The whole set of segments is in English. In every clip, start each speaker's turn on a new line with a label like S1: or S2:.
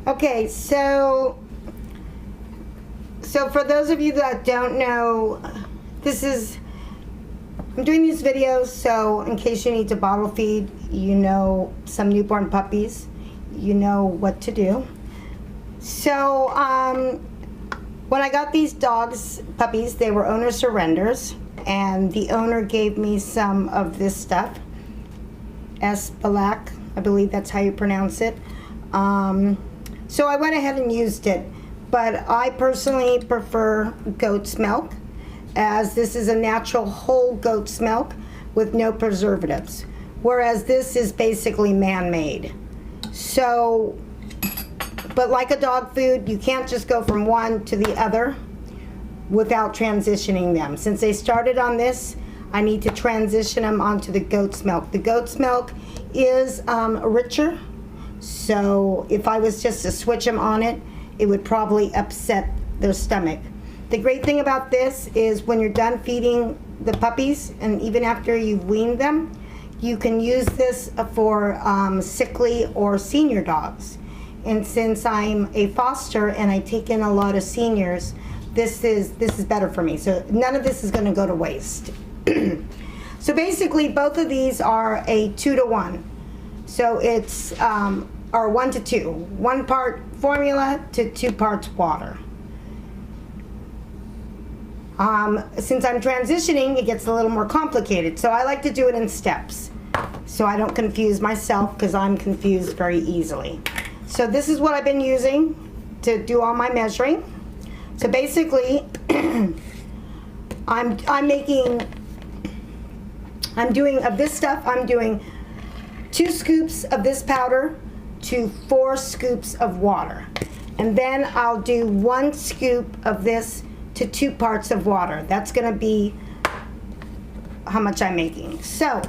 S1: Okay, so for those of you that don't know, I'm doing these videos so in case you need to bottle feed, you know, some newborn puppies, you know what to do. So when I got these puppies, they were owner surrenders, and the owner gave me some of this stuff, Espalac, I believe that's how you pronounce it. So I went ahead and used it, but I personally prefer goat's milk, as this is a natural whole goat's milk with no preservatives, whereas this is basically man-made. So, but like a dog food, you can't just go from one to the other without transitioning them. Since they started on this, I need to transition them onto the goat's milk. The goat's milk is richer, so if I was just to switch them on it, it would probably upset their stomach. The great thing about this is when you're done feeding the puppies, and even after you've weaned them, you can use this for sickly or senior dogs. And since I'm a foster and I take in a lot of seniors, this is better for me. So none of this is going to go to waste. So basically, both of these are a 2-to-1. So it's or 1-to-2, 1 part formula to 2 parts water. Since I'm transitioning, it gets a little more complicated. So I like to do it in steps, so I don't confuse myself, because I'm confused very easily. So this is what I've been using to do all my measuring. So basically, I'm doing of this stuff, I'm doing 2 scoops of this powder to 4 scoops of water. And then I'll do 1 scoop of this to 2 parts of water. That's gonna be how much I'm making. So,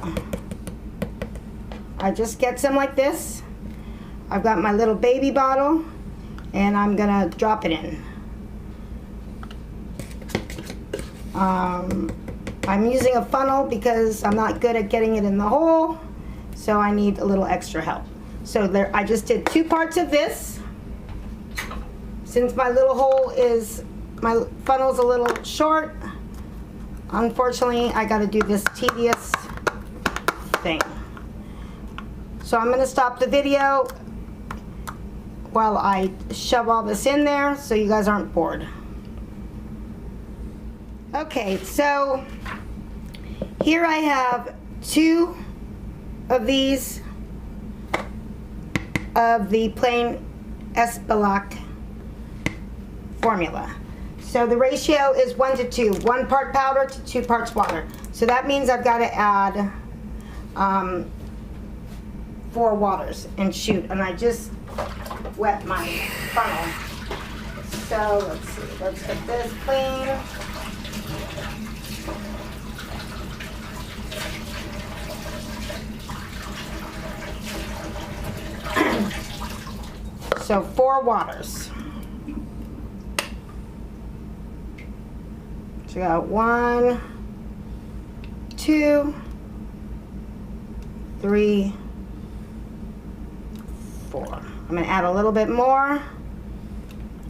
S1: I just get some like this. I've got my little baby bottle, and I'm gonna drop it in. I'm using a funnel because I'm not good at getting it in the hole, so I need a little extra help. So there, I just did 2 parts of this. Since my little hole is, my funnel's a little short, unfortunately I gotta do this tedious thing. So I'm gonna stop the video while I shove all this in there so you guys aren't bored. Okay, so here I have 2 of these of the plain Espalac formula. So the ratio is 1-to-2, 1 part powder to 2 parts water. So that means I've got to add 4 waters, and shoot, and I just wet my funnel. So let's see, let's get this clean. So 4 waters. So we got 1, 2, 3, 4. I'm gonna add a little bit more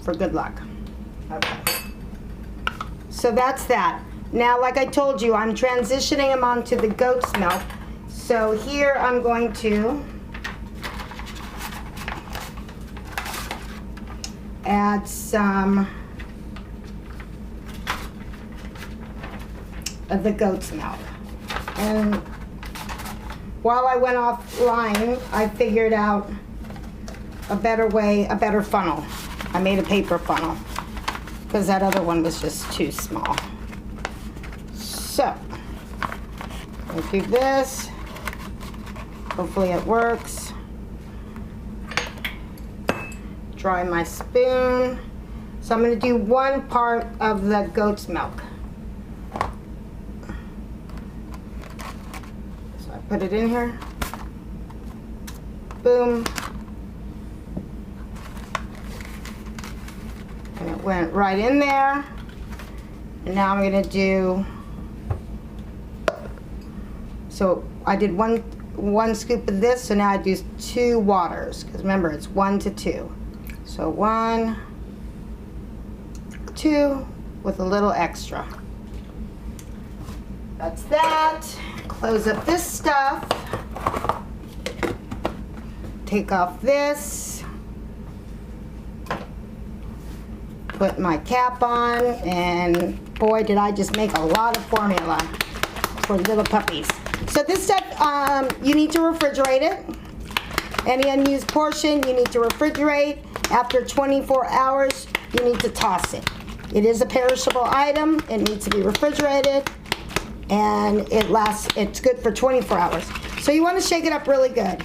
S1: for good luck. Okay. So that's that. Now, like I told you, I'm transitioning them onto the goat's milk. So here I'm going to add some of the goat's milk. And while I went offline, I figured out a better way, a better funnel. I made a paper funnel because that other one was just too small. So, I'll do this. Hopefully it works. Dry my spoon. So I'm going to do 1 part of the goat's milk. So I put it in here. Boom. And it went right in there. And now I'm going to do, so I did one scoop of this, so now I do 2 waters, because remember it's 1-to-2. So 1, 2, with a little extra. That's that. Close up this stuff. Take off this. Put my cap on, and boy, did I just make a lot of formula for little puppies. So this stuff, you need to refrigerate it. Any unused portion, you need to refrigerate. After 24 hours, you need to toss it. It is a perishable item. It needs to be refrigerated, and it's good for 24 hours. So you want to shake it up really good.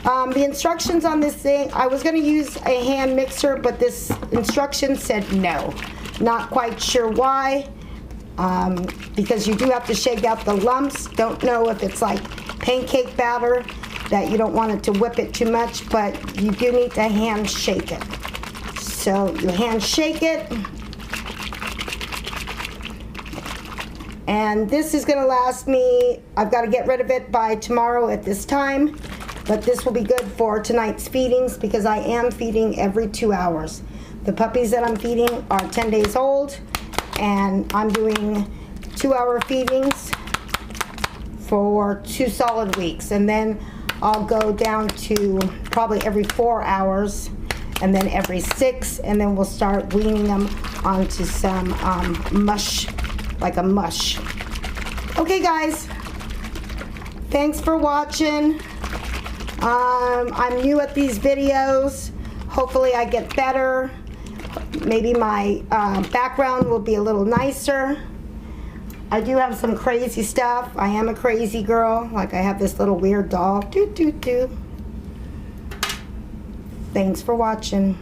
S1: The instructions on this thing, I was going to use a hand mixer, but this instruction said no. Not quite sure why, because you do have to shake out the lumps. Don't know if it's like pancake batter, that you don't want it to whip it too much, but you do need to hand shake it. So you hand shake it. And this is gonna last me, I've got to get rid of it by tomorrow at this time, but this will be good for tonight's feedings because I am feeding every 2 hours. The puppies that I'm feeding are 10 days old, and I'm doing 2-hour feedings for 2 solid weeks. And then I'll go down to probably every 4 hours, and then every 6, and then we'll start weaning them onto some mush, like a mush. Okay guys, thanks for watching. I'm new at these videos. Hopefully I get better. Maybe my background will be a little nicer. I do have some crazy stuff. I am a crazy girl. Like I have this little weird doll. Thanks for watching.